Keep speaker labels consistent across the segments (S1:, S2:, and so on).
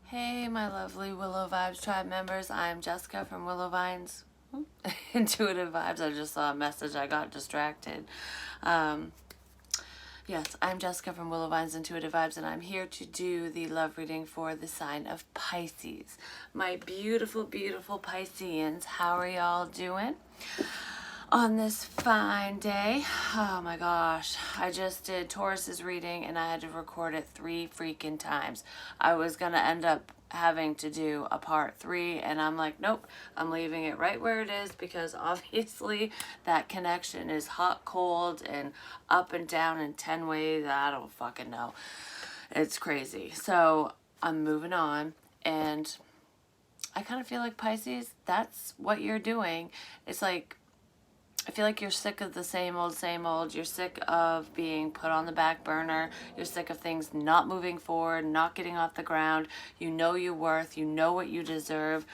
S1: Hey, my lovely Willow Vibes Tribe members. I'm Jessica from Willow Vines. Intuitive Vibes. I just saw a message. I got distracted. Um, yes, I'm Jessica from Willow Vines Intuitive Vibes, and I'm here to do the love reading for the sign of Pisces. My beautiful, beautiful Pisceans, how are y'all doing on this fine day? Oh my gosh, I just did Taurus's reading and I had to record it 3 freaking times. I was gonna end up having to do a part 3 and I'm like, nope, I'm leaving it right where it is because obviously that connection is hot, cold, and up and down in 10 ways. I don't fucking know. It's crazy. So I'm moving on, and I kind of feel like Pisces, that's what you're doing. It's like, I feel like you're sick of the same old, same old. You're sick of being put on the back burner. You're sick of things not moving forward, not getting off the ground. You know your worth. You know what you deserve.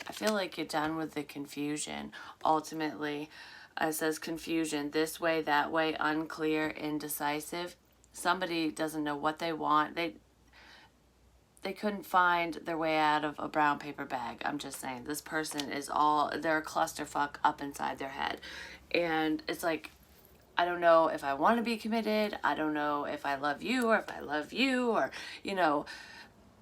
S1: I feel like you're done with the confusion. Ultimately, it says confusion, this way, that way, unclear, indecisive. Somebody doesn't know what they want. They couldn't find their way out of a brown paper bag. I'm just saying, this person is they're a clusterfuck up inside their head. And it's like, I don't know if I want to be committed. I don't know if I love you or if I love you, or,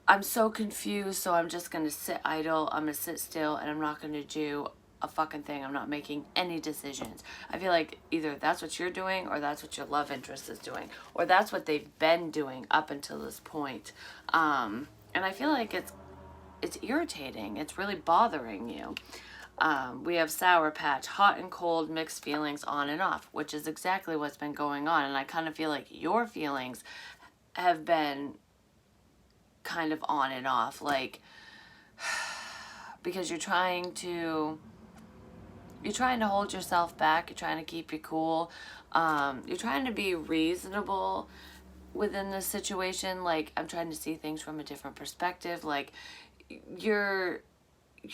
S1: I'm so confused. So I'm just going to sit idle. I'm going to sit still and I'm not going to do a fucking thing. I'm not making any decisions. I feel like either that's what you're doing or that's what your love interest is doing, or that's what they've been doing up until this point. And I feel like it's irritating. It's really bothering you. We have Sour Patch, hot and cold, mixed feelings on and off, which is exactly what's been going on. And I kind of feel like your feelings have been kind of on and off, like, because you're trying to hold yourself back. You're trying to keep your cool. You're trying to be reasonable within this situation. Like, I'm trying to see things from a different perspective. Like, you're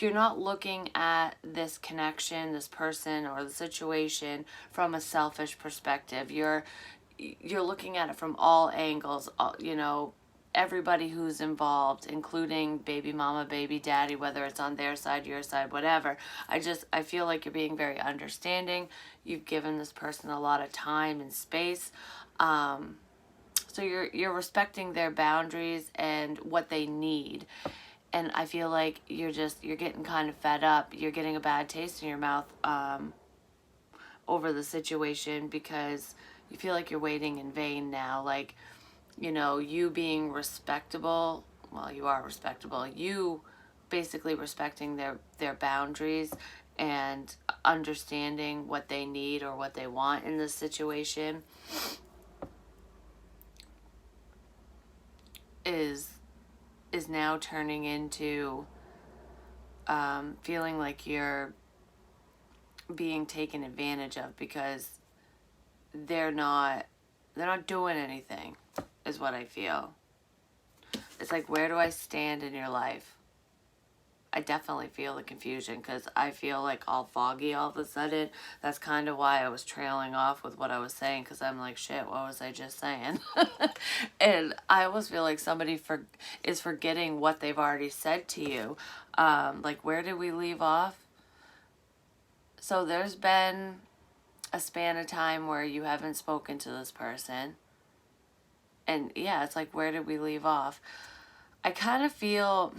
S1: not looking at this connection, this person, or the situation from a selfish perspective. You're looking at it from all angles, everybody who's involved, including baby mama, baby daddy, whether it's on their side, your side, whatever. I feel like you're being very understanding. You've given this person a lot of time and space. So you're respecting their boundaries and what they need. And I feel like you're getting kind of fed up. You're getting a bad taste in your mouth over the situation because you feel like you're waiting in vain now. Like, you being respectable, well, you are respectable. You basically respecting their boundaries and understanding what they need or what they want in this situation is now turning into feeling like you're being taken advantage of because they're not doing anything, is what I feel. It's like, where do I stand in your life? I definitely feel the confusion because I feel like all foggy all of a sudden. That's kind of why I was trailing off with what I was saying, because I'm like, shit, what was I just saying? And I almost feel like somebody is forgetting what they've already said to you. Like, where did we leave off? So there's been a span of time where you haven't spoken to this person. And yeah, it's like, where did we leave off? I kind of feel,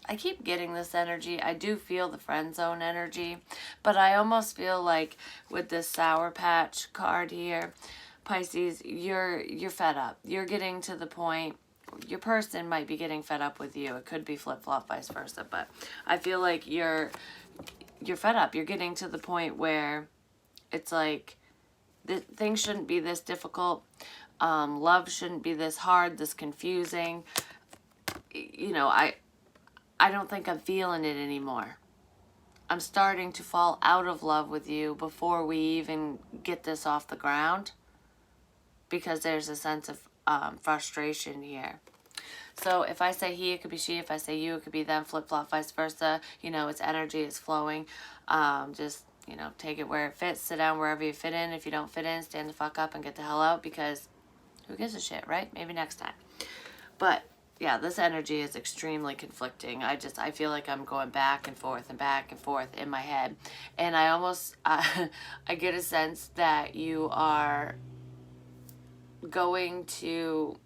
S1: I keep getting this energy. I do feel the friend zone energy, but I almost feel like with this Sour Patch card here, Pisces, you're fed up. You're getting to the point, your person might be getting fed up with you. It could be flip-flop, vice versa, but I feel like you're fed up. You're getting to the point where it's like, things shouldn't be this difficult. Love shouldn't be this hard, this confusing. I don't think I'm feeling it anymore. I'm starting to fall out of love with you before we even get this off the ground because there's a sense of frustration here. So if I say he, it could be she. If I say you, it could be them. Flip-flop, vice versa. It's energy, it's flowing. Just, take it where it fits. Sit down wherever you fit in. If you don't fit in, stand the fuck up and get the hell out, because who gives a shit, right? Maybe next time. But yeah, this energy is extremely conflicting. I feel like I'm going back and forth and back and forth in my head. And I almost, I get a sense that you are going to,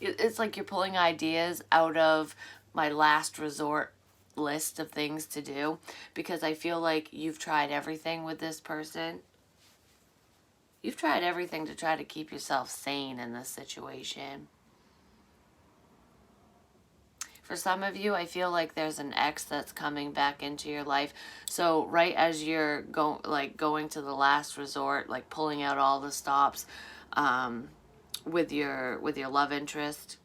S1: it's like you're pulling ideas out of my last resort list of things to do, because I feel like you've tried everything with this person. You've tried everything to try to keep yourself sane in this situation. For some of you, I feel like there's an ex that's coming back into your life. So right as you're going to the last resort, like pulling out all the stops, with your love interest,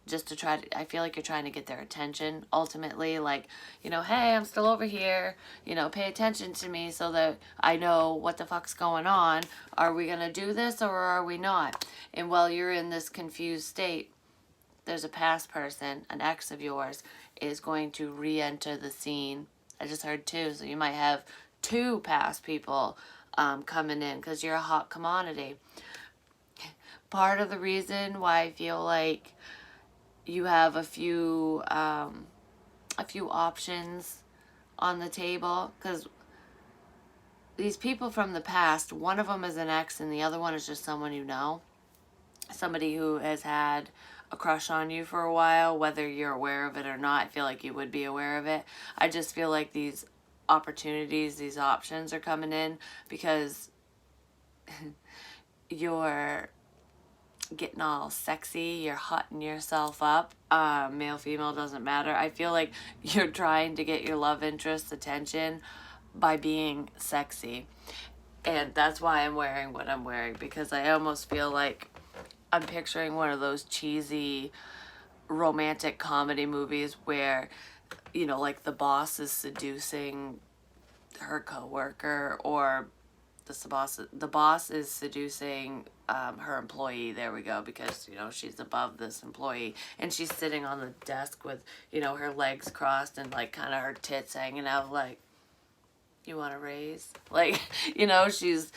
S1: just to try to, I feel like you're trying to get their attention ultimately, like, hey, I'm still over here, pay attention to me so that I know what the fuck's going on. Are we gonna do this or are we not? And while you're in this confused state, there's a past person, an ex of yours, is going to re-enter the scene. I just heard two, so you might have two past people coming in, because you're a hot commodity. Part of the reason why I feel like you have a few options on the table, because these people from the past, one of them is an ex and the other one is just someone you know. Somebody who has had a crush on you for a while, whether you're aware of it or not. I feel like you would be aware of it. I just feel like these opportunities, these options are coming in because you're getting all sexy, you're hotting yourself up. Male, female, doesn't matter. I feel like you're trying to get your love interest's attention by being sexy. And that's why I'm wearing what I'm wearing, because I almost feel like I'm picturing one of those cheesy romantic comedy movies where, like the boss is seducing her coworker, or the boss is seducing her employee. There we go, because she's above this employee, and she's sitting on the desk with her legs crossed and like kind of her tits hanging out, like, you want to raise, like, she's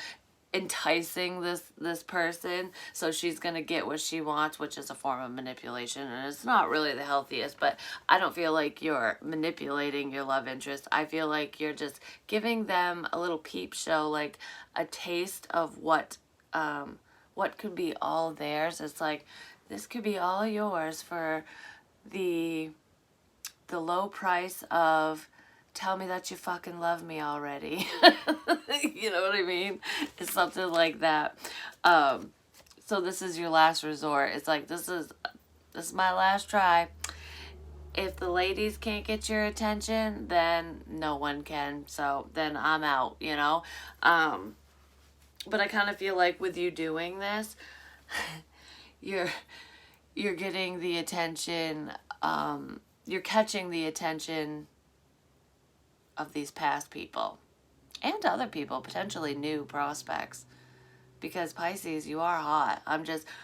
S1: enticing this person, so she's gonna get what she wants, which is a form of manipulation, and it's not really the healthiest. But I don't feel like you're manipulating your love interest. I feel like you're just giving them a little peep show, like a taste of what could be all theirs. It's like, this could be all yours for the low price of, tell me that you fucking love me already. You know what I mean? It's something like that. So this is your last resort. It's like, this is my last try. If the ladies can't get your attention, then no one can. So then I'm out, But I kind of feel like with you doing this, you're getting the attention, you're catching the attention of these past people and other people, potentially new prospects, because Pisces, you are hot.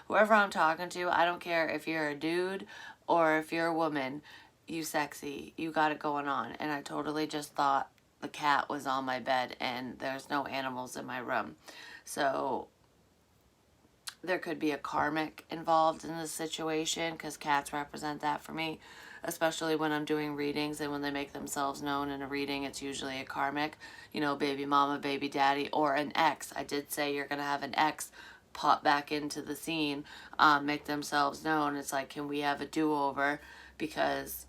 S1: Whoever I'm talking to, I don't care if you're a dude or if you're a woman, you sexy, you got it going on. And I totally just thought the cat was on my bed and there's no animals in my room. So there could be a karmic involved in this situation, because cats represent that for me, especially when I'm doing readings, and when they make themselves known in a reading, it's usually a karmic, baby mama, baby daddy, or an ex. I did say you're going to have an ex pop back into the scene, make themselves known. It's like, can we have a do-over, because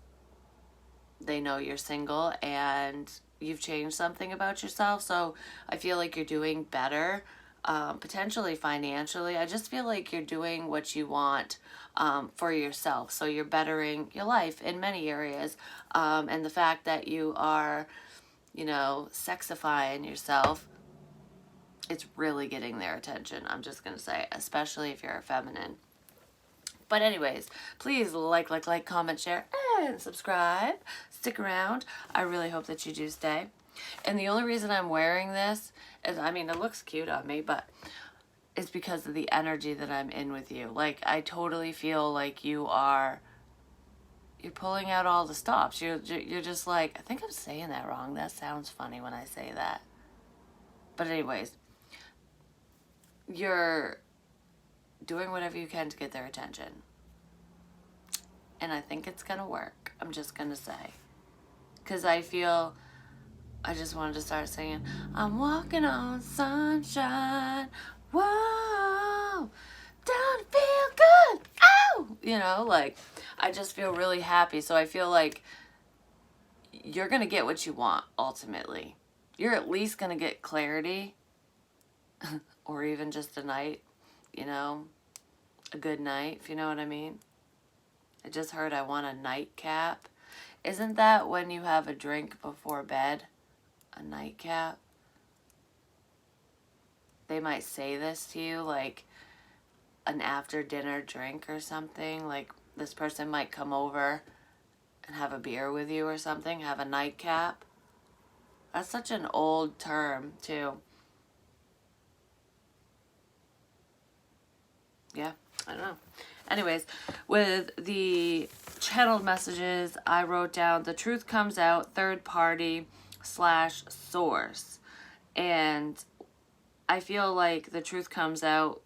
S1: they know you're single and you've changed something about yourself. So I feel like you're doing better. Potentially financially. I just feel like you're doing what you want for yourself. So you're bettering your life in many areas. And the fact that you are, sexifying yourself, it's really getting their attention. I'm just going to say, especially if you're a feminine. But anyways, please like, comment, share, and subscribe. Stick around. I really hope that you do stay. And the only reason I'm wearing this is, it looks cute on me, but it's because of the energy that I'm in with you. Like, I totally feel like you're pulling out all the stops. You're just like, I think I'm saying that wrong. That sounds funny when I say that. But anyways, you're doing whatever you can to get their attention. And I think it's going to work. I'm just going to say. Because I just wanted to start singing, I'm walking on sunshine. Whoa, don't it feel good? Ow! You know, like, I just feel really happy. So I feel like you're going to get what you want, ultimately. You're at least going to get clarity. Or even just a night, you know, a good night, if you know what I mean. I just heard I want a nightcap. Isn't that when you have a drink before bed? A nightcap? They might say this to you, like an after dinner drink or something. Like this person might come over and have a beer with you or something, have a nightcap. That's such an old term, too. Yeah, I don't know. Anyways, with the channeled messages, I wrote down the truth comes out, third party / source. And I feel like the truth comes out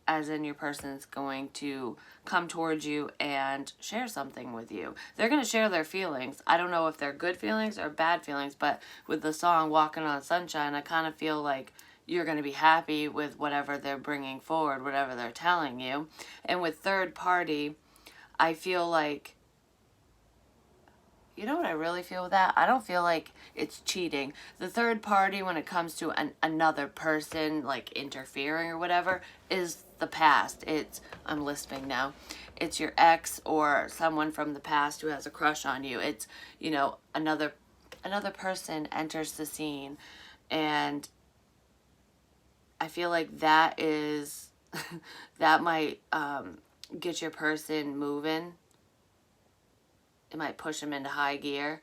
S1: as in your person's going to come towards you and share something with you. They're going to share their feelings. I don't know if they're good feelings or bad feelings, but with the song Walking on Sunshine, I kind of feel like you're going to be happy with whatever they're bringing forward, whatever they're telling you. And with third party, I feel like, you know what I really feel with that? I don't feel like it's cheating. The third party, when it comes to another person, like interfering or whatever, is the past. I'm lisping now. It's your ex or someone from the past who has a crush on you. It's, you know, another person enters the scene. And I feel like that is, that might get your person moving. It might push them into high gear,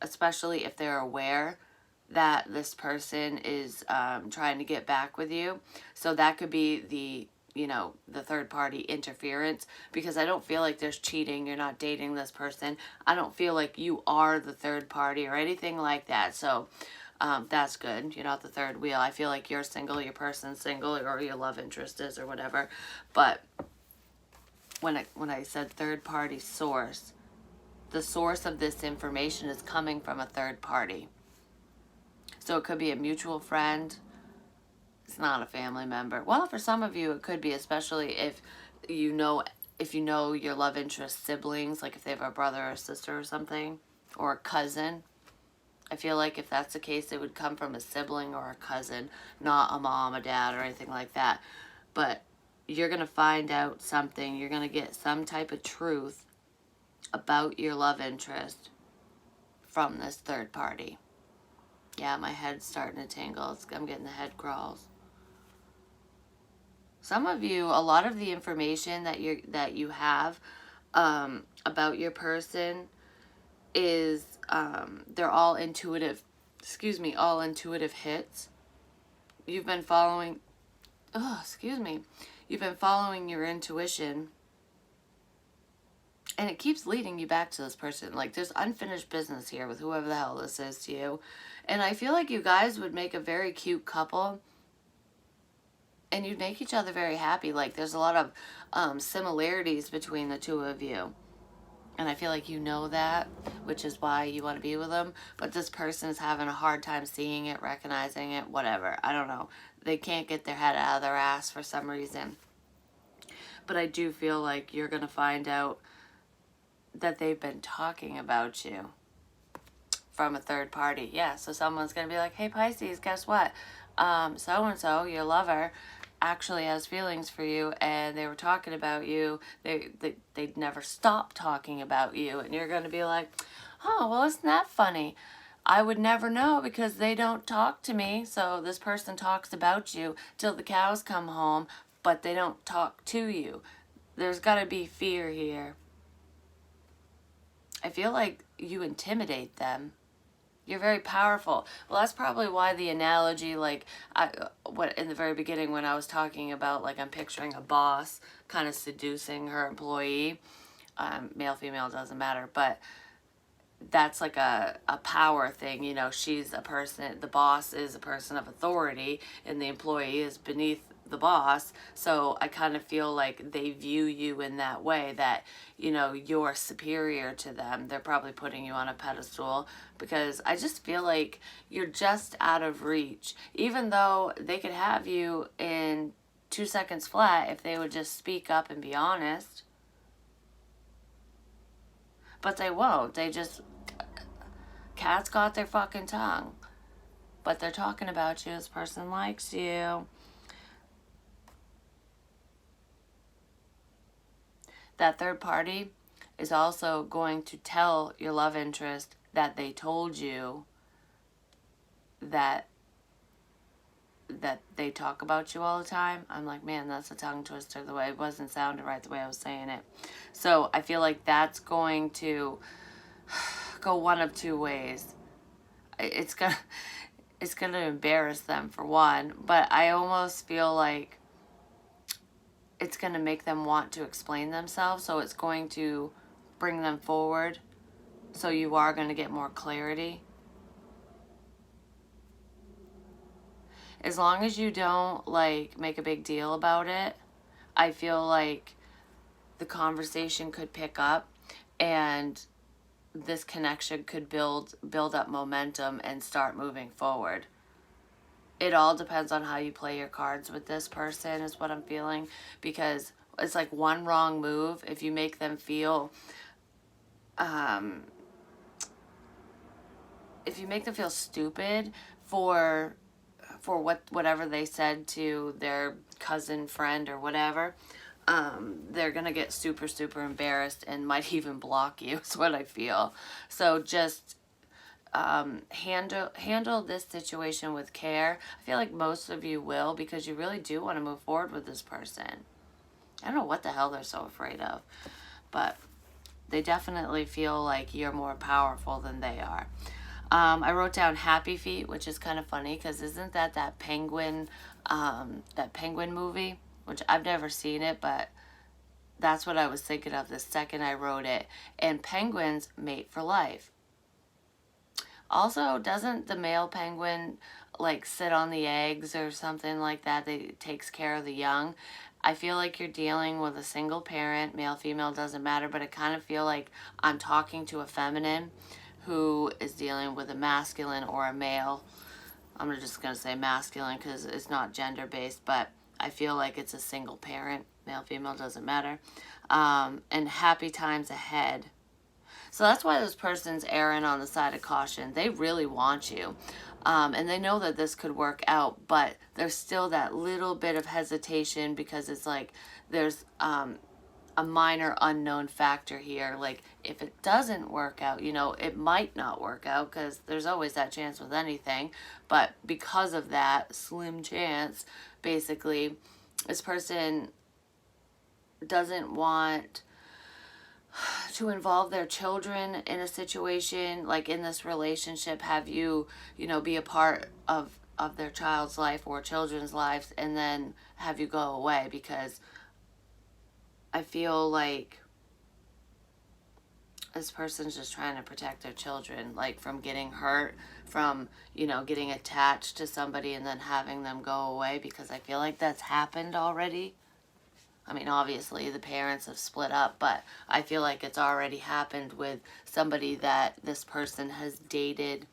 S1: especially if they're aware that this person is trying to get back with you. So that could be the, you know, the third party interference, because I don't feel like there's cheating. You're not dating this person. I don't feel like you are the third party or anything like that. So that's good. You're not the third wheel. I feel like you're single, your person's single, or your love interest is, or whatever. But when I said third party source, the source of this information is coming from a third party. So it could be a mutual friend. It's not a family member. Well, for some of you, it could be, especially if you know your love interest siblings, like if they have a brother or sister or something, or a cousin. I feel like if that's the case, it would come from a sibling or a cousin, not a mom, a dad, or anything like that. But you're going to find out something. You're going to get some type of truth about your love interest from this third party. Yeah, my head's starting to tingle. I'm getting the head crawls. Some of you, a lot of the information that you have about your person is they're all intuitive. All intuitive hits. You've been following. You've been following your intuition. And it keeps leading you back to this person. Like, there's unfinished business here with whoever the hell this is to you. And I feel like you guys would make a very cute couple. And you'd make each other very happy. Like, there's a lot of similarities between the two of you. And I feel like you know that, which is why you want to be with them. But this person is having a hard time seeing it, recognizing it, whatever. I don't know. They can't get their head out of their ass for some reason. But I do feel like you're going to find out that they've been talking about you from a third party. Yeah, so someone's going to be like, hey, Pisces, guess what? So-and-so, your lover, actually has feelings for you, and they were talking about you. They'd never stop talking about you, and you're going to be like, oh, well, isn't that funny? I would never know because they don't talk to me. So this person talks about you till the cows come home, but they don't talk to you. There's got to be fear here. I feel like you intimidate them. You're very powerful. Well, that's probably why the analogy, like, what in the very beginning when I was talking about, like, I'm picturing a boss kind of seducing her employee. Male, female, doesn't matter. But that's like a power thing. You know, she's a person, the boss is a person of authority, and the employee is beneath the boss. So I kind of feel like they view you in that way, that, you know, you're superior to them. They're probably putting you on a pedestal, because I just feel like you're just out of reach. Even though they could have you in 2 seconds flat if they would just speak up and be honest. But they won't. They just, cats got their fucking tongue. But they're talking about you. This person likes you. That third party is also going to tell your love interest that they told you that they talk about you all the time. I'm like, man, that's a tongue twister. The way it wasn't sounding right, the way I was saying it. So I feel like that's going to go one of two ways. It's gonna embarrass them, for one, but I almost feel like it's gonna make them want to explain themselves. So it's going to bring them forward. So you are going to get more clarity. As long as you don't like make a big deal about it, I feel like the conversation could pick up, and this connection could build up momentum and start moving forward. It all depends on how you play your cards with this person, is what I'm feeling, because it's like one wrong move. If you make them feel stupid for whatever they said to their cousin, friend, or whatever, they're gonna get super, super embarrassed and might even block you, is what I feel. So just handle this situation with care. I feel like most of you will, because you really do want to move forward with this person. I don't know what the hell they're so afraid of, but they definitely feel like you're more powerful than they are. I wrote down happy feet, which is kind of funny, because isn't that penguin movie, which I've never seen it, but that's what I was thinking of the second I wrote it. And penguins mate for life. Also, doesn't the male penguin like sit on the eggs or something like that? That takes care of the young. I feel like you're dealing with a single parent, male, female, doesn't matter, but I kind of feel like I'm talking to a feminine who is dealing with a masculine or a male. I'm just going to say masculine because it's not gender-based, but I feel like it's a single parent, male, female, doesn't matter. And happy times ahead. So that's why this person's erring on the side of caution. They really want you. And they know that this could work out, but there's still that little bit of hesitation, because it's like there's a minor unknown factor here. Like, if it doesn't work out, you know, it might not work out, because there's always that chance with anything. But because of that slim chance, basically, this person doesn't want to involve their children in a situation, like in this relationship, have you, you know, be a part of their child's life or children's lives, and then have you go away, because I feel like this person's just trying to protect their children, like from getting hurt, from, you know, getting attached to somebody and then having them go away, because I feel like that's happened already. I mean, obviously the parents have split up, but I feel like it's already happened with somebody that this person has dated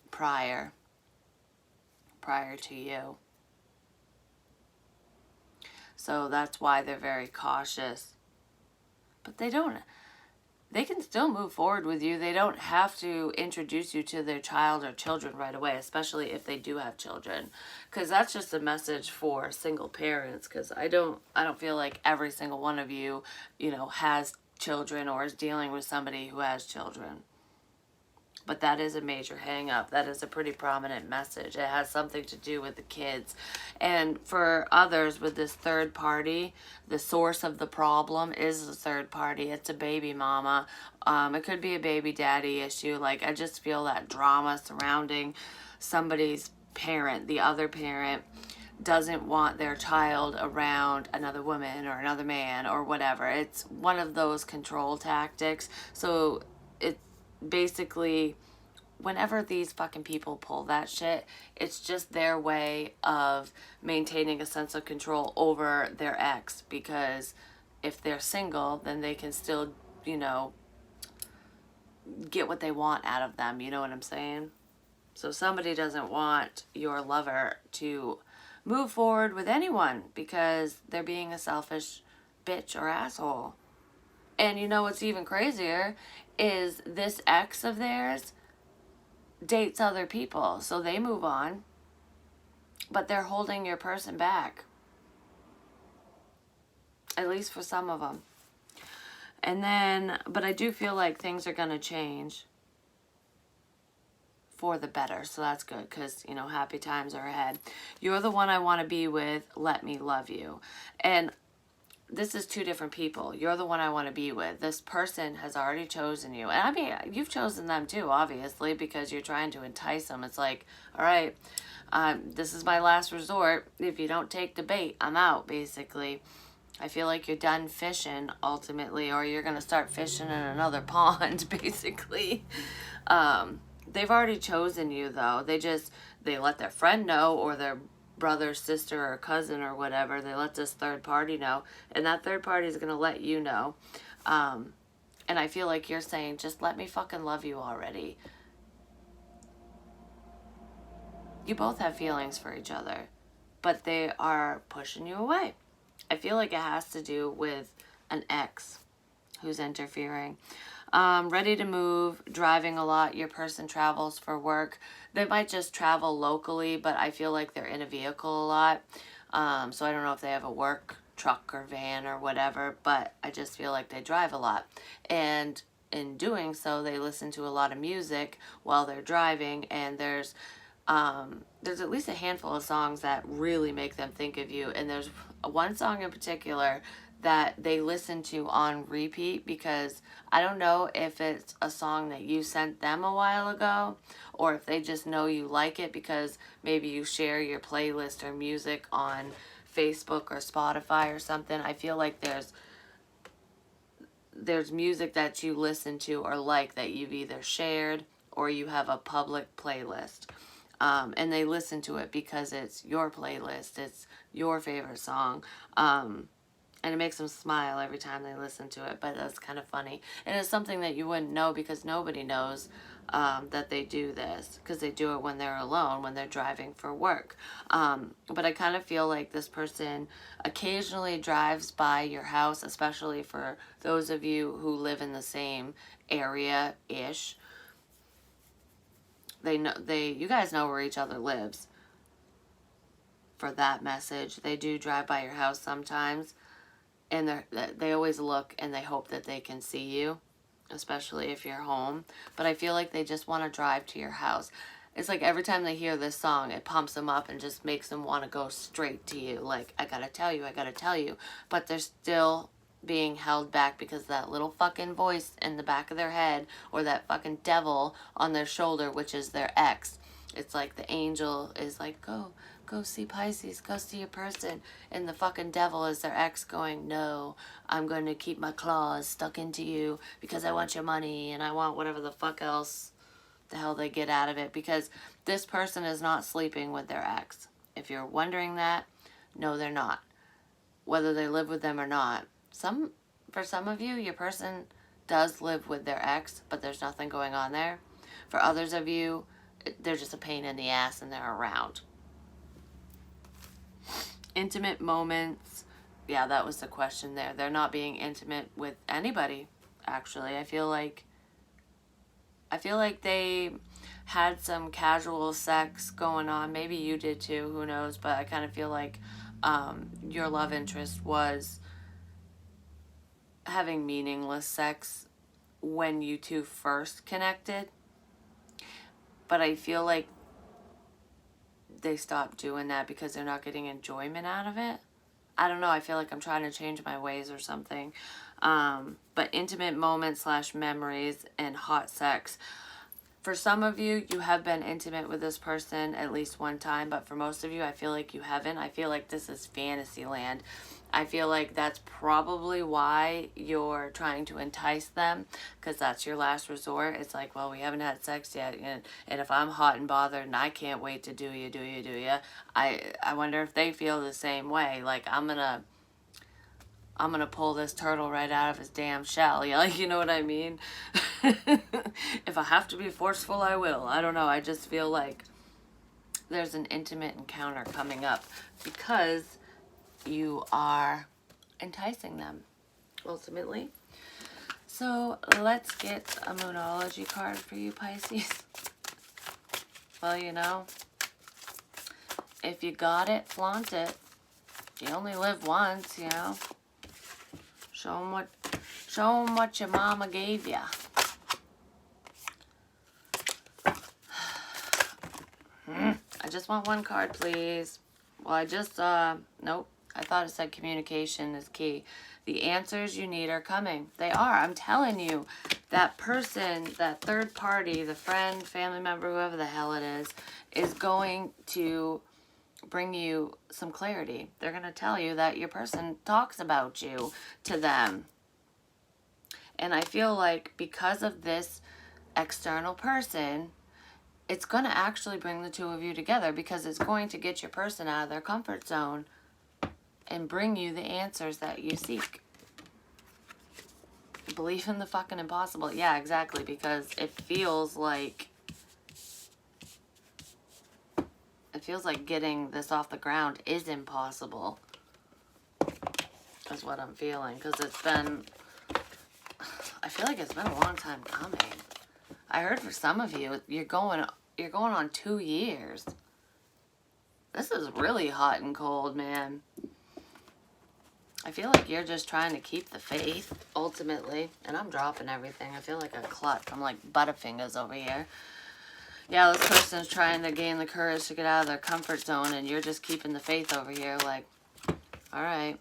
S1: prior to you. So that's why they're very cautious. But they can still move forward with you. They don't have to introduce you to their child or children right away, especially if they do have children. Because that's just a message for single parents, because I don't feel like every single one of you, you know, has children or is dealing with somebody who has children. But that is a major hang up. That is a pretty prominent message. It has something to do with the kids. And for others, with this third party, the source of the problem is the third party. It's a baby mama. It could be a baby daddy issue. Like, I just feel that drama surrounding somebody's parent. The other parent doesn't want their child around another woman or another man or whatever. It's one of those control tactics. So it's basically whenever these fucking people pull that shit, it's just their way of maintaining a sense of control over their ex, because if they're single, then they can still, you know, get what they want out of them. You know what I'm saying? So somebody doesn't want your lover to move forward with anyone because they're being a selfish bitch or asshole. And you know what's even crazier is this ex of theirs dates other people. So they move on, but they're holding your person back. At least for some of them. And then, but I do feel like things are going to change for the better. So that's good because, you know, happy times are ahead. You're the one I want to be with. Let me love you. And this is two different people. You're the one I want to be with. This person has already chosen you. And I mean, you've chosen them too, obviously, because you're trying to entice them. It's like, all right, this is my last resort. If you don't take the bait, I'm out, basically. I feel like you're done fishing, ultimately, or you're going to start fishing in another pond, basically. They've already chosen you, though. They let their friend know, or their brother, sister, or cousin, or whatever. They let this third party know, and that third party is going to let you know. And I feel like you're saying, just let me fucking love you already. You both have feelings for each other, but they are pushing you away. I feel like it has to do with an ex who's interfering. Ready to move, driving a lot. Your person travels for work. They might just travel locally, but I feel like they're in a vehicle a lot. So I don't know if they have a work truck or van or whatever, but I just feel like they drive a lot. And in doing so, they listen to a lot of music while they're driving, and there's at least a handful of songs that really make them think of you. And there's one song in particular that they listen to on repeat, because I don't know if it's a song that you sent them a while ago, or if they just know you like it because maybe you share your playlist or music on Facebook or Spotify or something. I feel like there's music that you listen to or like that you've either shared or you have a public playlist. And they listen to it because it's your playlist, it's your favorite song, and it makes them smile every time they listen to it, but that's kind of funny. And it's something that you wouldn't know because nobody knows that they do this, because they do it when they're alone, when they're driving for work. But I kind of feel like this person occasionally drives by your house, especially for those of you who live in the same area-ish. You guys know where each other lives. For that message, they do drive by your house sometimes, and they always look and they hope that they can see you, especially if you're home. But I feel like they just want to drive to your house. It's like every time they hear this song, it pumps them up and just makes them want to go straight to you. Like, I gotta tell you, I gotta tell you. But they're still being held back because that little fucking voice in the back of their head, or that fucking devil on their shoulder, which is their ex. It's like the angel is like, go see Pisces, go see your person. And the fucking devil is their ex going, no, I'm going to keep my claws stuck into you because I want your money and I want whatever the fuck else the hell they get out of it. Because this person is not sleeping with their ex. If you're wondering that, no, they're not. Whether they live with them or not. For some of you, your person does live with their ex, but there's nothing going on there. For others of you, they're just a pain in the ass and they're around. Intimate moments. Yeah, that was the question there. They're not being intimate with anybody, actually. I feel like they had some casual sex going on. Maybe you did too, who knows, but I kind of feel like your love interest was having meaningless sex when you two first connected. But I feel like they stopped doing that because they're not getting enjoyment out of it. I don't know. I feel like I'm trying to change my ways or something. But intimate moments / memories and hot sex. For some of you, you have been intimate with this person at least one time, but for most of you, I feel like you haven't. I feel like this is fantasy land. I feel like that's probably why you're trying to entice them, because that's your last resort. It's like, well, we haven't had sex yet, and if I'm hot and bothered and I can't wait to do you, I wonder if they feel the same way. Like, I'm gonna pull this turtle right out of his damn shell. Yeah, like, you know what I mean? If I have to be forceful, I will. I don't know. I just feel like there's an intimate encounter coming up because you are enticing them, ultimately. So let's get a Moonology card for you, Pisces. Well, you know, if you got it, flaunt it. You only live once, you know. Show them what your mama gave ya. I just want one card, please. Well, I just saw, nope. I thought it said communication is key. The answers you need are coming. They are. I'm telling you, that person, that third party, the friend, family member, whoever the hell it is going to bring you some clarity. They're going to tell you that your person talks about you to them. And I feel like because of this external person, it's going to actually bring the two of you together, because it's going to get your person out of their comfort zone and bring you the answers that you seek. Believe in the fucking impossible. Yeah, exactly, because it feels like getting this off the ground is impossible. Is what I'm feeling, because I feel like it's been a long time coming. I heard for some of you, you're going on 2 years. This is really hot and cold, man. I feel like you're just trying to keep the faith, ultimately. And I'm dropping everything. I feel like a clutch. I'm like Butterfingers over here. Yeah, this person's trying to gain the courage to get out of their comfort zone, and you're just keeping the faith over here. Like, all right.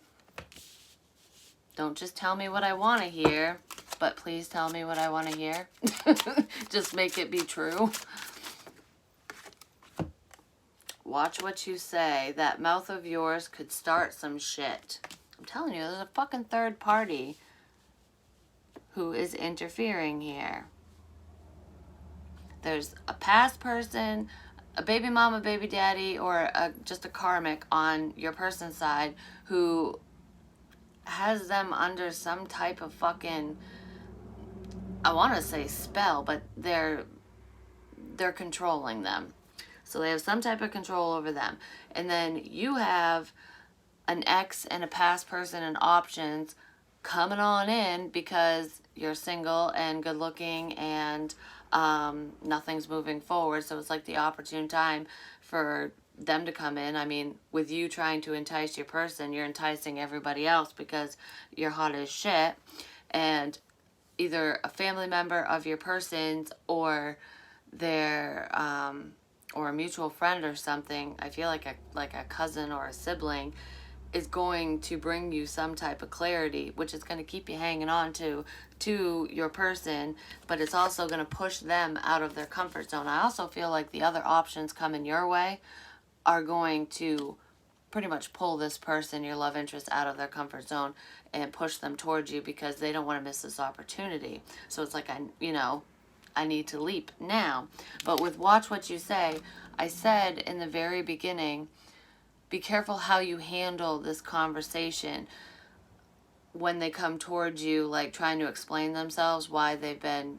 S1: Don't just tell me what I want to hear, but please tell me what I want to hear. Just make it be true. Watch what you say. That mouth of yours could start some shit. I'm telling you, there's a fucking third party who is interfering here. There's a past person, a baby mama, baby daddy, or just a karmic on your person's side who has them under some type of fucking, I want to say spell, but they're controlling them. So they have some type of control over them. And then you have an ex and a past person and options coming on in because you're single and good looking and nothing's moving forward. So it's like the opportune time for them to come in. I mean, with you trying to entice your person, you're enticing everybody else because you're hot as shit. And either a family member of your person's or their or a mutual friend or something, I feel like a cousin or a sibling, is going to bring you some type of clarity, which is going to keep you hanging on to your person, but it's also going to push them out of their comfort zone. I also feel like the other options coming your way are going to pretty much pull this person, your love interest, out of their comfort zone and push them towards you because they don't want to miss this opportunity. So it's like, I need to leap now. But with watch what you say, I said in the very beginning, be careful how you handle this conversation when they come towards you, like trying to explain themselves, why they've been,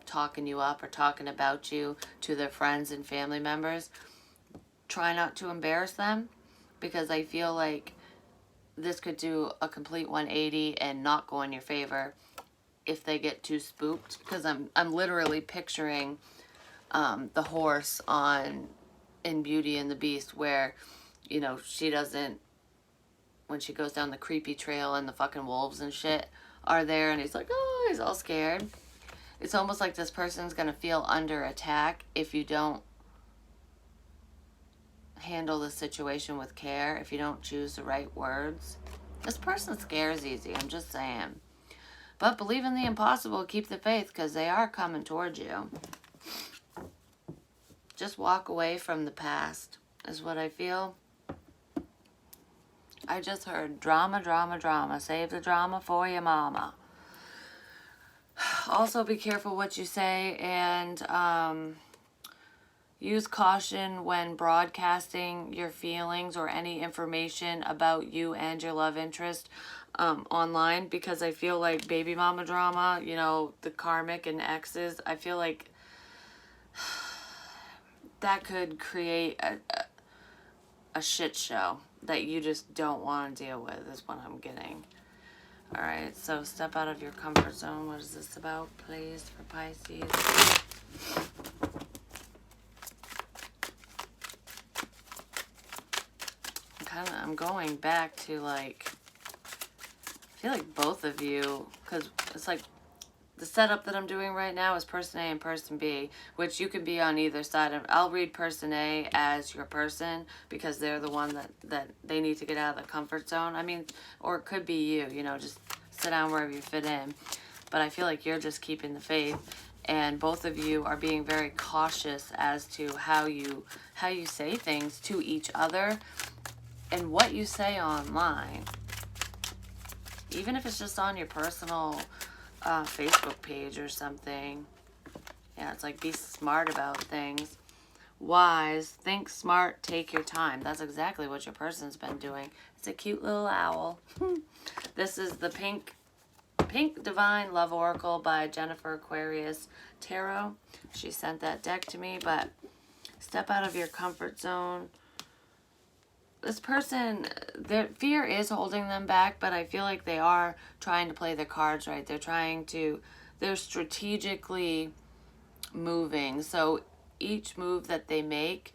S1: talking you up or talking about you to their friends and family members. Try not to embarrass them, because I feel like this could do a complete 180 and not go in your favor if they get too spooked. Because I'm literally picturing the horse in Beauty and the Beast, where, she doesn't, when she goes down the creepy trail and the fucking wolves and shit are there, and he's like, oh, he's all scared. It's almost like this person's going to feel under attack if you don't handle the situation with care, if you don't choose the right words. This person scares easy, I'm just saying. But believe in the impossible, keep the faith, because they are coming towards you. Just walk away from the past is what I feel. I just heard drama, drama, drama. Save the drama for your mama. Also, be careful what you say, and use caution when broadcasting your feelings or any information about you and your love interest online, because I feel like baby mama drama, you know, the karmic and exes, I feel like that could create a shit show that you just don't want to deal with, is what I'm getting. All right, so step out of your comfort zone. What is this about, please, for Pisces? I'm going back to, like, I feel like both of you, because it's like the setup that I'm doing right now is person A and person B, which you could be on either side of. I'll read person A as your person because they're the one that they need to get out of the comfort zone. I mean, or it could be you, you know, just sit down wherever you fit in. But I feel like you're just keeping the faith, and both of you are being very cautious as to how you say things to each other and what you say online. Even if it's just on your personal Facebook page or something. Yeah, it's like, be smart about things. Wise, think smart, take your time. That's exactly what your person's been doing. It's a cute little owl. This is the Pink Divine Love Oracle by Jennifer Aquarius Tarot. She sent that deck to me, but step out of your comfort zone. This person, their fear is holding them back, but I feel like they are trying to play their cards right. They're strategically moving. So each move that they make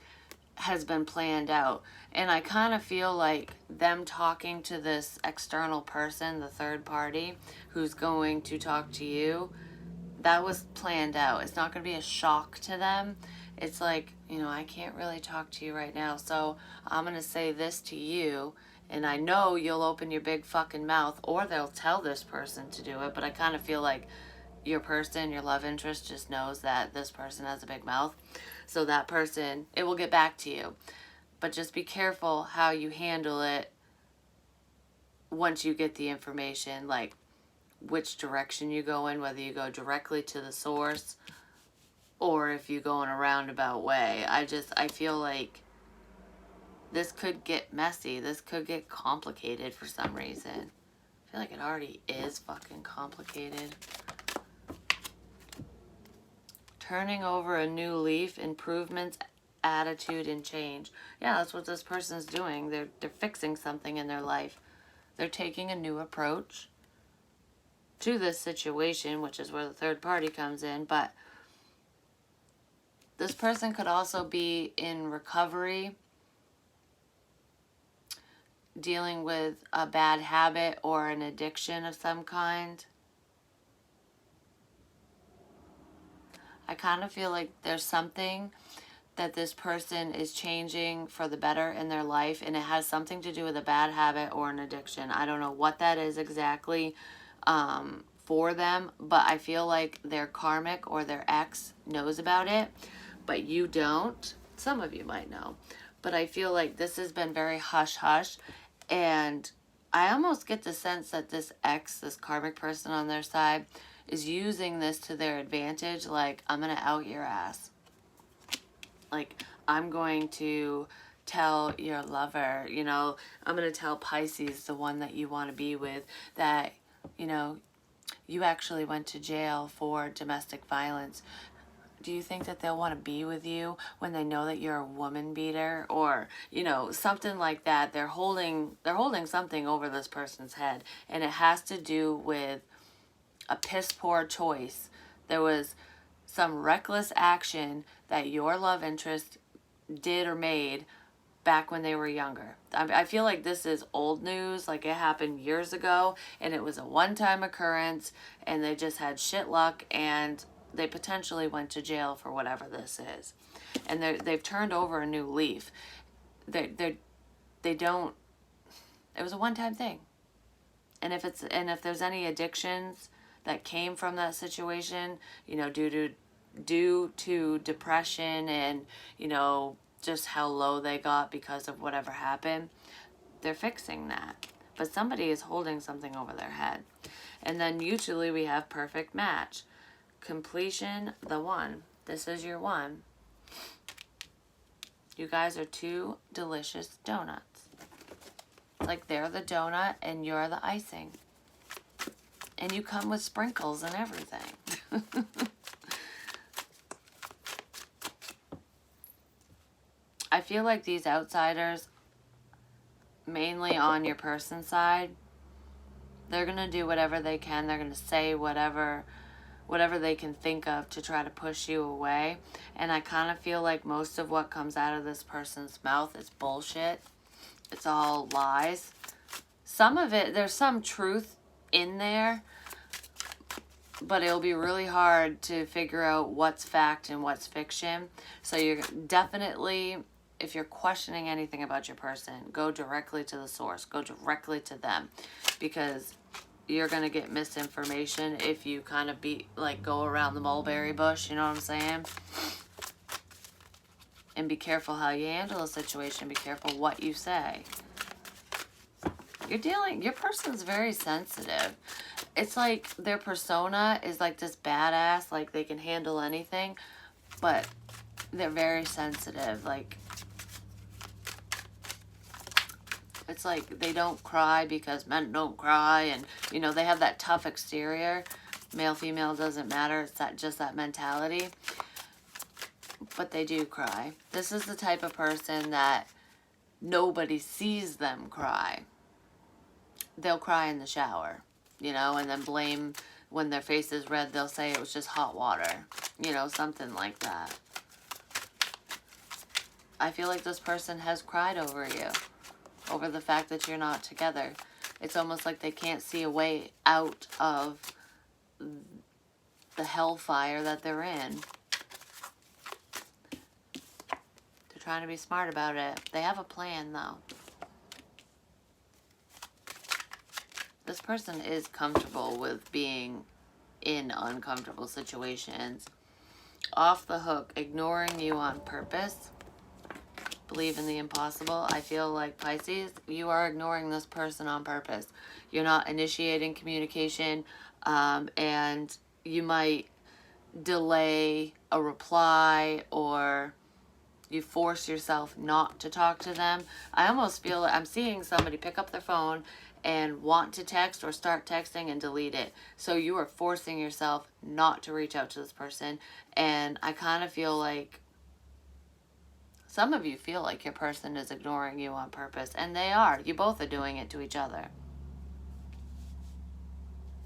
S1: has been planned out. And I kind of feel like them talking to this external person, the third party, who's going to talk to you, that was planned out. It's not going to be a shock to them. It's like, you know, I can't really talk to you right now, so I'm going to say this to you, and I know you'll open your big fucking mouth, or they'll tell this person to do it, but I kind of feel like your person, your love interest, just knows that this person has a big mouth. So that person, it will get back to you. But just be careful how you handle it once you get the information, like which direction you go in, whether you go directly to the source or if you go in a roundabout way. I feel like this could get messy. This could get complicated for some reason. I feel like it already is fucking complicated. Turning over a new leaf, improvements, attitude, and change. Yeah, that's what this person's doing. They're fixing something in their life. They're taking a new approach to this situation, which is where the third party comes in, but this person could also be in recovery, dealing with a bad habit or an addiction of some kind. I kind of feel like there's something that this person is changing for the better in their life, and it has something to do with a bad habit or an addiction. I don't know what that is exactly for them, but I feel like their karmic or their ex knows about it, but you don't. Some of you might know, but I feel like this has been very hush-hush, and I almost get the sense that this ex, this karmic person on their side, is using this to their advantage. Like, I'm going to out your ass. Like, I'm going to tell your lover, you know, I'm going to tell Pisces, the one that you want to be with, that, you know, you actually went to jail for domestic violence. Do you think that they'll want to be with you when they know that you're a woman beater? Or, you know, something like that. They're holding something over this person's head, and it has to do with a piss poor choice. There was some reckless action that your love interest did or made back when they were younger. I feel like this is old news, like it happened years ago, and it was a one-time occurrence, and they just had shit luck, and they potentially went to jail for whatever this is. And they've turned over a new leaf. They don't, it was a one-time thing. And if there's any addictions that came from that situation, you know, due to depression and, you know, just how low they got because of whatever happened, they're fixing that. But somebody is holding something over their head. And then usually we have perfect match. Completion, the one. This is your one. You guys are two delicious donuts. Like they're the donut and you're the icing. And you come with sprinkles and everything. I feel like these outsiders, mainly on your person's side, they're going to do whatever they can. They're going to say whatever they can think of to try to push you away. And I kind of feel like most of what comes out of this person's mouth is bullshit. It's all lies. Some of it, there's some truth in there, but it'll be really hard to figure out what's fact and what's fiction. So you're definitely, if you're questioning anything about your person, go directly to the source. Go directly to them, because you're going to get misinformation if you kind of go around the mulberry bush, you know what I'm saying? And be careful how you handle a situation. Be careful what you say. Your person's very sensitive. It's like their persona is like this badass, like they can handle anything, but they're very sensitive. Like, it's like they don't cry because men don't cry, and you know, they have that tough exterior. Male, female, doesn't matter. It's just that mentality. But they do cry. This is the type of person that nobody sees them cry. They'll cry in the shower, you know, and then blame when their face is red. They'll say it was just hot water, you know, something like that. I feel like this person has cried over you, over the fact that you're not together. It's almost like they can't see a way out of the hellfire that they're in. They're trying to be smart about it. They have a plan, though. This person is comfortable with being in uncomfortable situations. Off the hook, ignoring you on purpose. Believe in the impossible. I feel like, Pisces, you are ignoring this person on purpose. You're not initiating communication, and you might delay a reply, or you force yourself not to talk to them. I almost feel like I'm seeing somebody pick up their phone and want to text or start texting and delete it. So you are forcing yourself not to reach out to this person. And I kind of feel like some of you feel like your person is ignoring you on purpose. And they are. You both are doing it to each other.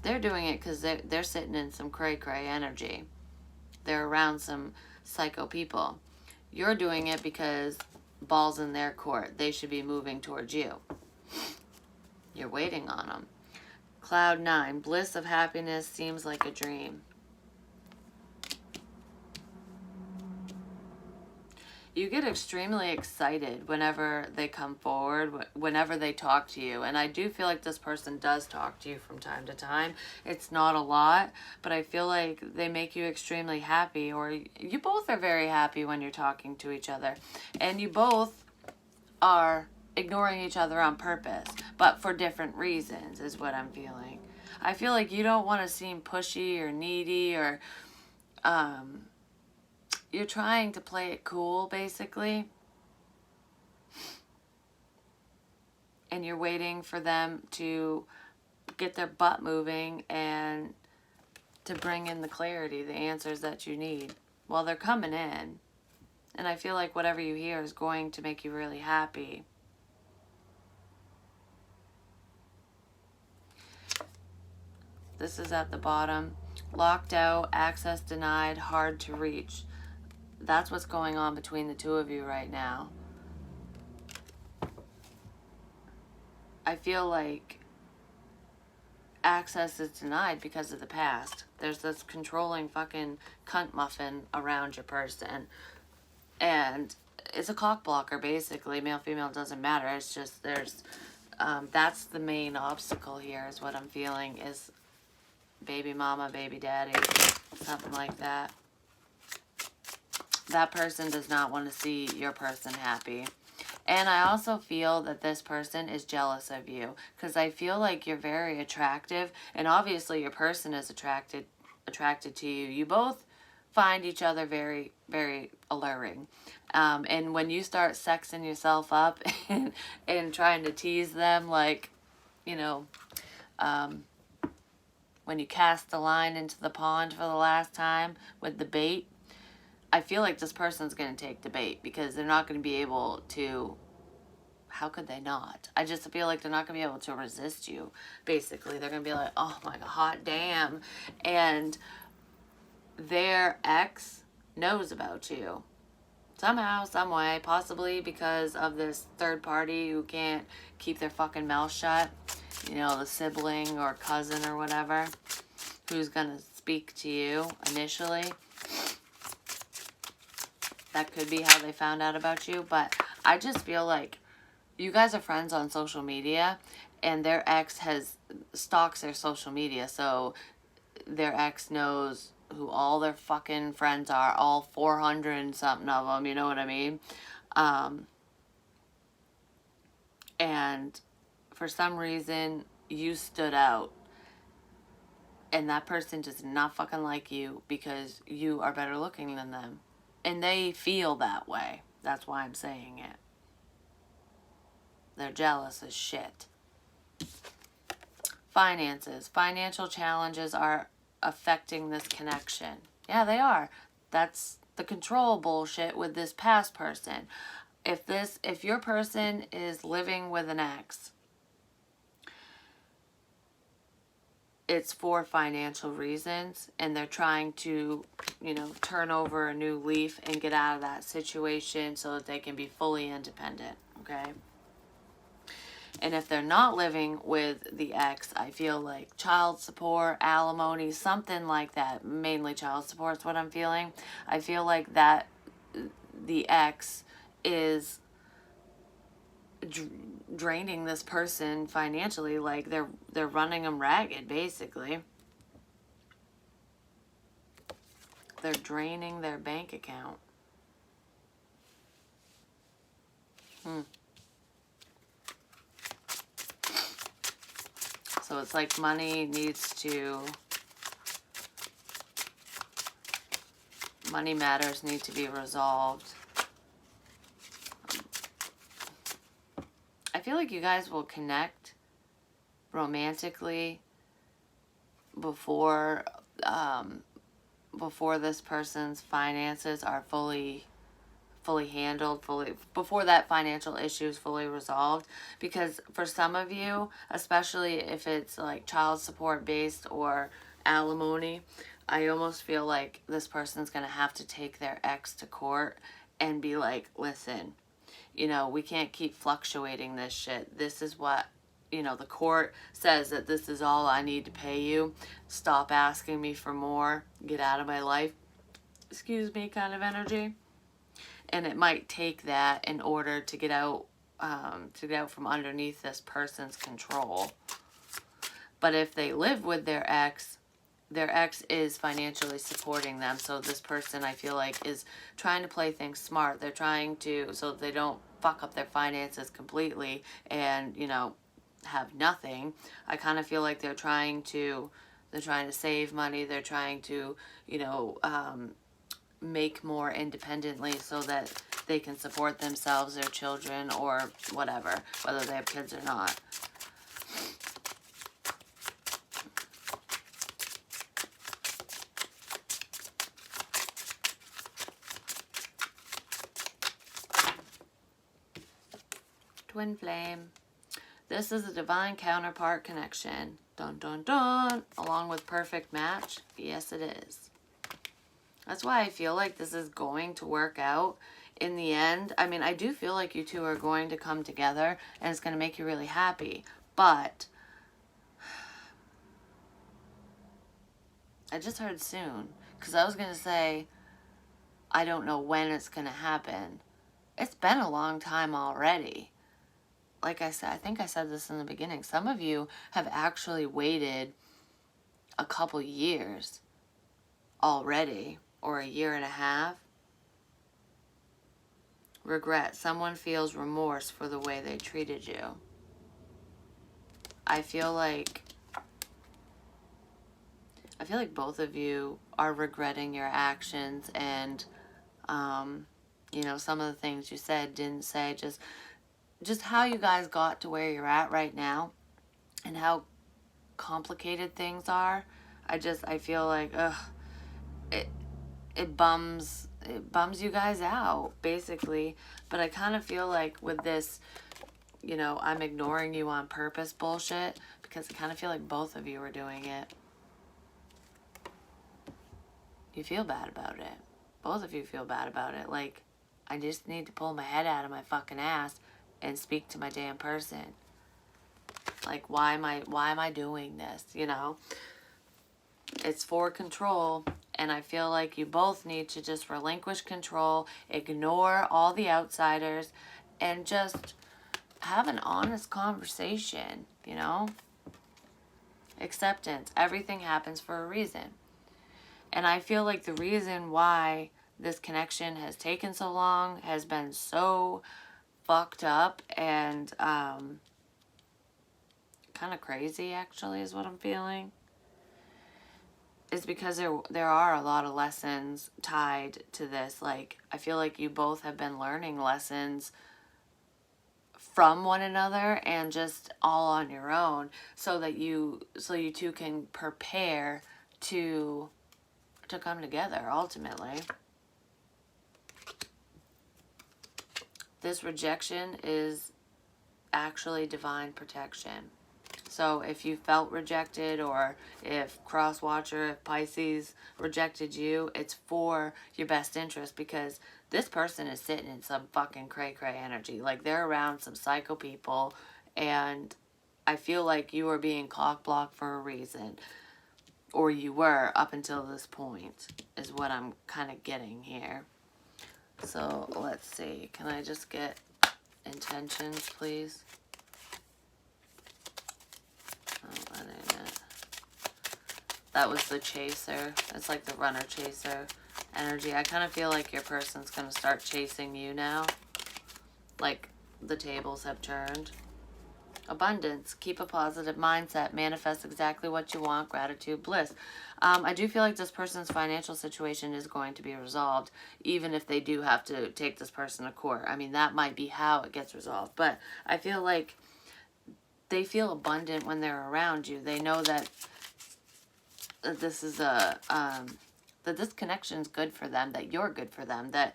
S1: They're doing it because they're sitting in some cray-cray energy. They're around some psycho people. You're doing it because ball's in their court. They should be moving towards you. You're waiting on them. Cloud 9. Bliss of happiness seems like a dream. You get extremely excited whenever they come forward, whenever they talk to you. And I do feel like this person does talk to you from time to time. It's not a lot, but I feel like they make you extremely happy, or you both are very happy when you're talking to each other. And you both are ignoring each other on purpose, but for different reasons is what I'm feeling. I feel like you don't want to seem pushy or needy, or you're trying to play it cool, basically. And you're waiting for them to get their butt moving and to bring in the clarity, the answers that you need. Well, they're coming in. And I feel like whatever you hear is going to make you really happy. This is at the bottom. Locked out, access denied, hard to reach. That's what's going on between the two of you right now. I feel like access is denied because of the past. There's this controlling fucking cunt muffin around your person. And it's a cock blocker, basically. Male, female, doesn't matter. It's just there's... that's the main obstacle here, is what I'm feeling, is baby mama, baby daddy, something like that. That person does not want to see your person happy. And I also feel that this person is jealous of you, because I feel like you're very attractive, and obviously your person is attracted to you. You both find each other very, very alluring. And when you start sexing yourself up and trying to tease them, like, you know, when you cast the line into the pond for the last time with the bait, I feel like this person's going to take the bait, because they're not going to be able to. How could they not? I just feel like they're not going to be able to resist you, basically. They're going to be like, oh my God, hot damn. And their ex knows about you. Somehow, some way, possibly because of this third party who can't keep their fucking mouth shut. You know, the sibling or cousin or whatever, who's going to speak to you initially. That could be how they found out about you. But I just feel like you guys are friends on social media, and their ex stalks their social media, so their ex knows who all their fucking friends are, all 400 and something of them, you know what I mean? And for some reason, you stood out, and that person does not fucking like you because you are better looking than them. And they feel that way. That's why I'm saying it. They're jealous as shit. Finances. Financial challenges are affecting this connection. Yeah, they are. That's the control bullshit with this past person. If your person is living with an ex, it's for financial reasons, and they're trying to, turn over a new leaf and get out of that situation so that they can be fully independent, okay? And if they're not living with the ex, I feel like child support, alimony, something like that. Mainly child support is what I'm feeling. I feel like that the ex is draining this person financially. Like they're running them ragged, basically. They're draining their bank account. So it's like money matters need to be resolved. I feel like you guys will connect romantically before this person's finances are fully handled, before that financial issue is fully resolved. Because for some of you, especially if it's like child support based or alimony, I almost feel like this person's gonna have to take their ex to court and be like, listen, we can't keep fluctuating this shit. This is what, the court says that this is all I need to pay you. Stop asking me for more. Get out of my life. Excuse me, kind of energy. And it might take that in order to get out from underneath this person's control. But if they live with their ex is financially supporting them. So this person, I feel like, is trying to play things smart. They're trying to, so they don't fuck up their finances completely and, have nothing. I kind of feel like they're trying to save money. They're trying to, make more independently so that they can support themselves, their children, or whatever, whether they have kids or not. Twin flame. This is a divine counterpart connection. Dun dun dun. Along with perfect match. Yes, it is. That's why I feel like this is going to work out in the end. I mean, I do feel like you two are going to come together and it's going to make you really happy. But I just heard soon. Because I was going to say, I don't know when it's going to happen. It's been a long time already. Like I said, I think I said this in the beginning. Some of you have actually waited a couple years already, or a year and a half. Regret. Someone feels remorse for the way they treated you. I feel like both of you are regretting your actions and, you know, some of the things you said, didn't say, just how you guys got to where you're at right now and how complicated things are. I feel like, it bums you guys out, basically. But I kind of feel like with this, you know, I'm ignoring you on purpose bullshit, because I kind of feel like both of you are doing it. You feel bad about it. Both of you feel bad about it. Like, I just need to pull my head out of my fucking ass and speak to my damn person. Like, why am I doing this, you know? It's for control, and I feel like you both need to just relinquish control, ignore all the outsiders, and just have an honest conversation, you know? Acceptance. Everything happens for a reason. And I feel like the reason why this connection has taken so long, has been so fucked up and kind of crazy, actually, is what I'm feeling, is because there are a lot of lessons tied to this. Like, I feel like you both have been learning lessons from one another and just all on your own, so you two can prepare to come together ultimately. This rejection is actually divine protection. So if you felt rejected, or if Crosswatcher, if Pisces rejected you, it's for your best interest, because this person is sitting in some fucking cray-cray energy. Like, they're around some psycho people, and I feel like you are being cock-blocked for a reason. Or you were up until this point, is what I'm kind of getting here. So, let's see. Can I just get intentions, please? Oh, that ain't it. That was the chaser. It's like the runner-chaser energy. I kind of feel like your person's going to start chasing you now. Like, the tables have turned. Abundance. Keep a positive mindset. Manifest exactly what you want. Gratitude, bliss. I do feel like this person's financial situation is going to be resolved, even if they do have to take this person to court. I mean, that might be how it gets resolved. But I feel like they feel abundant when they're around you. They know that this is that this connection is good for them, that you're good for them, that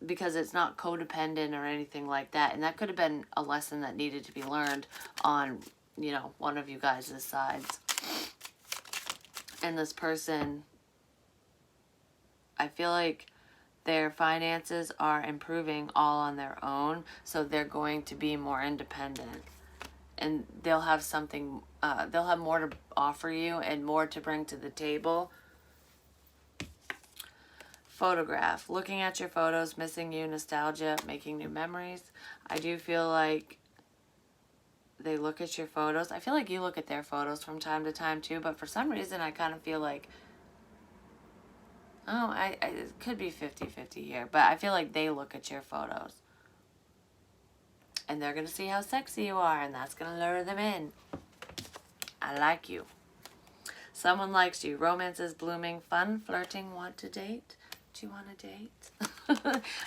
S1: because it's not codependent or anything like that. And that could have been a lesson that needed to be learned on, you know, one of you guys' sides. And this person, I feel like their finances are improving all on their own, so they're going to be more independent. And they'll have something, they'll have more to offer you and more to bring to the table. Photograph. Looking at your photos, missing you, nostalgia, making new memories. I do feel like they look at your photos. I feel like you look at their photos from time to time too, but for some reason I kind of feel like, oh, it could be 50-50 here, but I feel like they look at your photos. And they're going to see how sexy you are, and that's going to lure them in. I like you. Someone likes you. Romance is blooming. Fun, flirting, want to date. Do you want to date?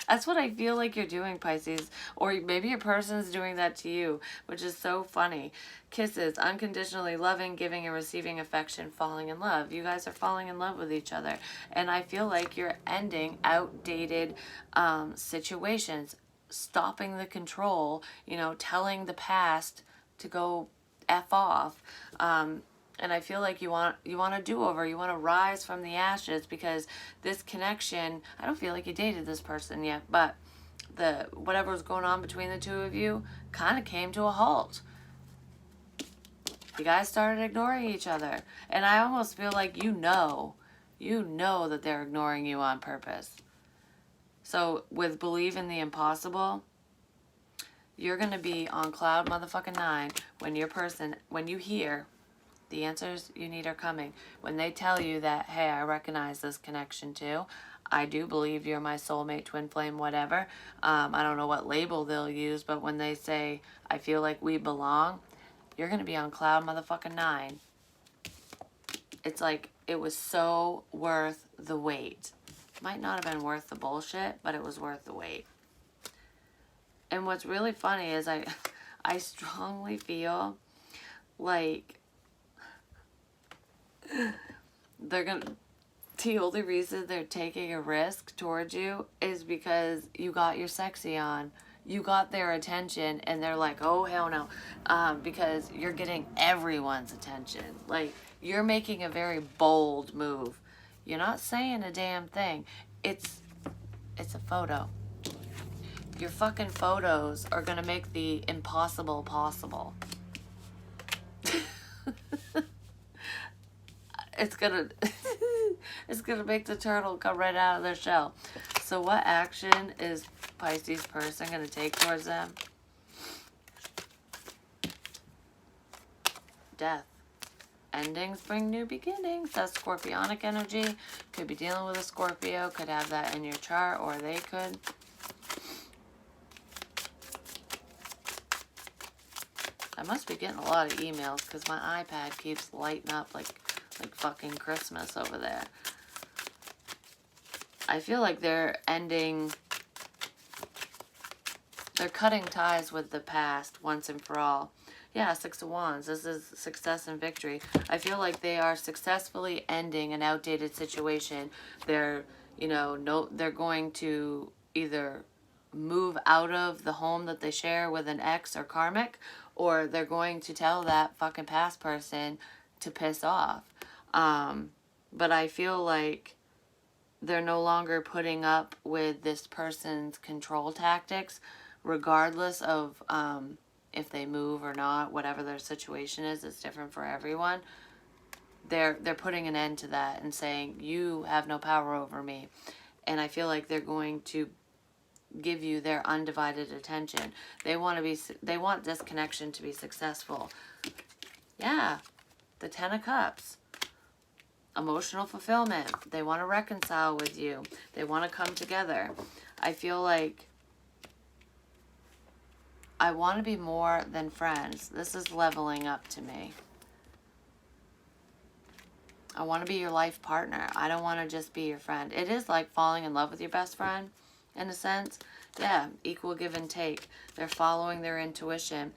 S1: That's what I feel like you're doing, Pisces. Or maybe your person's doing that to you, which is so funny. Kisses, unconditionally loving, giving and receiving affection, falling in love. You guys are falling in love with each other. And I feel like you're ending outdated situations, stopping the control, you know, telling the past to go F off. And I feel like you want a do-over. You want to rise from the ashes, because this connection, I don't feel like you dated this person yet, but whatever was going on between the two of you kind of came to a halt. You guys started ignoring each other. And I almost feel like you know that they're ignoring you on purpose. So with Believe in the Impossible, you're going to be on cloud motherfucking 9 when your person, when you hear The answers you need are coming. When they tell you that, hey, I recognize this connection too. I do believe you're my soulmate, twin flame, whatever. I don't know what label they'll use, but when they say, I feel like we belong, you're going to be on cloud motherfucking 9. It's like, it was so worth the wait. Might not have been worth the bullshit, but it was worth the wait. And what's really funny is I strongly feel like they're going to, the only reason they're taking a risk towards you is because you got your sexy on. You got their attention, and they're like, oh, hell no. Because you're getting everyone's attention. Like, you're making a very bold move. You're not saying a damn thing. It's a photo. Your fucking photos are going to make the impossible possible. It's gonna make the turtle come right out of their shell. So what action is Pisces person gonna take towards them? Death. Endings bring new beginnings. That's Scorpionic energy. Could be dealing with a Scorpio. Could have that in your chart, or they could. I must be getting a lot of emails because my iPad keeps lighting up like fucking Christmas over there. I feel like they're cutting ties with the past once and for all. Yeah, 6 of Wands. This is success and victory. I feel like they are successfully ending an outdated situation. They're, they're going to either move out of the home that they share with an ex or karmic, or they're going to tell that fucking past person to piss off. But I feel like they're no longer putting up with this person's control tactics, regardless of if they move or not. Whatever their situation is, it's different for everyone. They're putting an end to that and saying, you have no power over me. And I feel like they're going to give you their undivided attention. They want this connection to be successful. Yeah, the 10 of Cups. Emotional fulfillment. They want to reconcile with you. They want to come together. I feel like I want to be more than friends. This is leveling up to me. I want to be your life partner. I don't want to just be your friend. It is like falling in love with your best friend, in a sense. Yeah, equal give and take. They're following their intuition.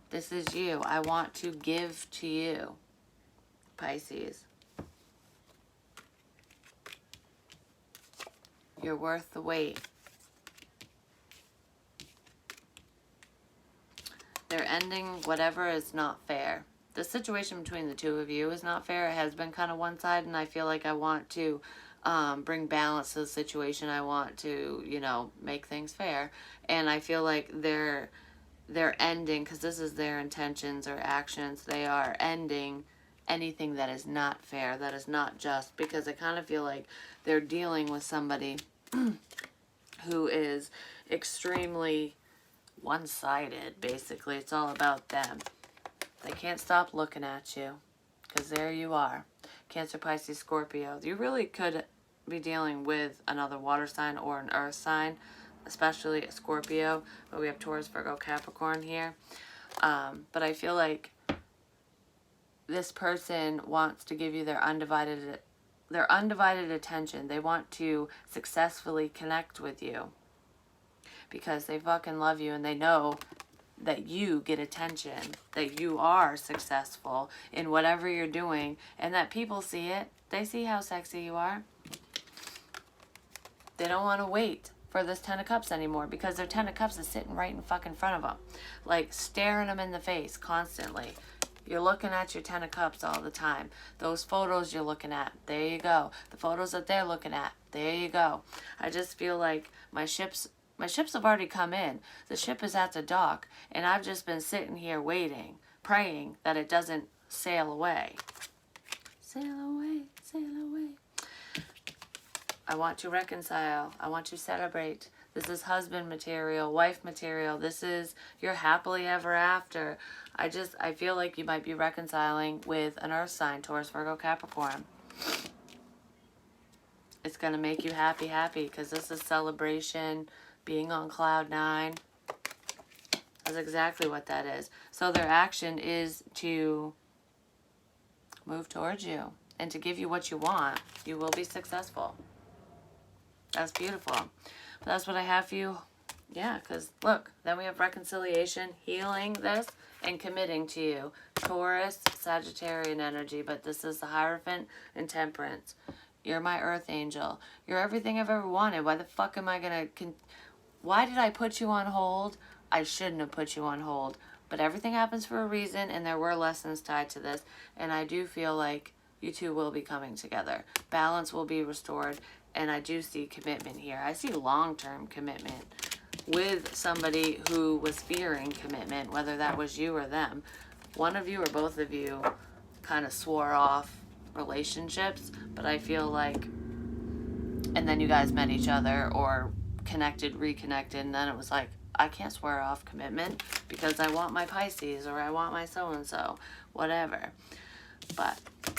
S1: This is you. I want to give to you, Pisces. You're worth the wait. They're ending whatever is not fair. The situation between the two of you is not fair. It has been kind of one-sided, and I feel like I want to bring balance to the situation. I want to, make things fair. And I feel like they're ending, because this is their intentions or actions, they are ending anything that is not fair, that is not just, because I kind of feel like they're dealing with somebody who is extremely one-sided, basically. It's all about them. They can't stop looking at you, because there you are. Cancer, Pisces, Scorpio. You really could be dealing with another water sign or an earth sign, especially a Scorpio, but we have Taurus, Virgo, Capricorn here. But I feel like this person wants to give you their undivided attention. They want to successfully connect with you because they fucking love you, and they know that you get attention, that you are successful in whatever you're doing, and that people see it. They see how sexy you are. They don't want to wait for this 10 of Cups anymore, because their 10 of Cups is sitting right in fucking front of them, like staring them in the face constantly. You're looking at your 10 of Cups all the time. Those photos you're looking at, there you go. The photos that they're looking at, there you go. I just feel like my ships have already come in. The ship is at the dock, and I've just been sitting here waiting, praying that it doesn't sail away. Sail away, sail away. I want to reconcile. I want to celebrate. This is husband material, wife material. This is your happily ever after. I feel like you might be reconciling with an earth sign, Taurus, Virgo, Capricorn. It's going to make you happy, because this is celebration, being on cloud 9. That's exactly what that is. So their action is to move towards you and to give you what you want. You will be successful. That's beautiful. But that's what I have for you. Yeah, because look, then we have reconciliation, healing this, and committing to you. Taurus, Sagittarian energy, but this is the Hierophant and Temperance. You're my earth angel. You're everything I've ever wanted. Why the fuck am I going to... Why did I put you on hold? I shouldn't have put you on hold. But everything happens for a reason, and there were lessons tied to this. And I do feel like you two will be coming together. Balance will be restored, and I do see commitment here. I see long-term commitment with somebody who was fearing commitment, whether that was you or them. One of you or both of you kind of swore off relationships, but I feel like, and then you guys met each other or reconnected, and then it was like, I can't swear off commitment because I want my Pisces or I want my so-and-so, whatever. But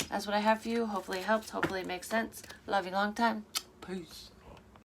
S1: that's what I have for you. Hopefully it helps. Hopefully it makes sense. Love you long time. Peace.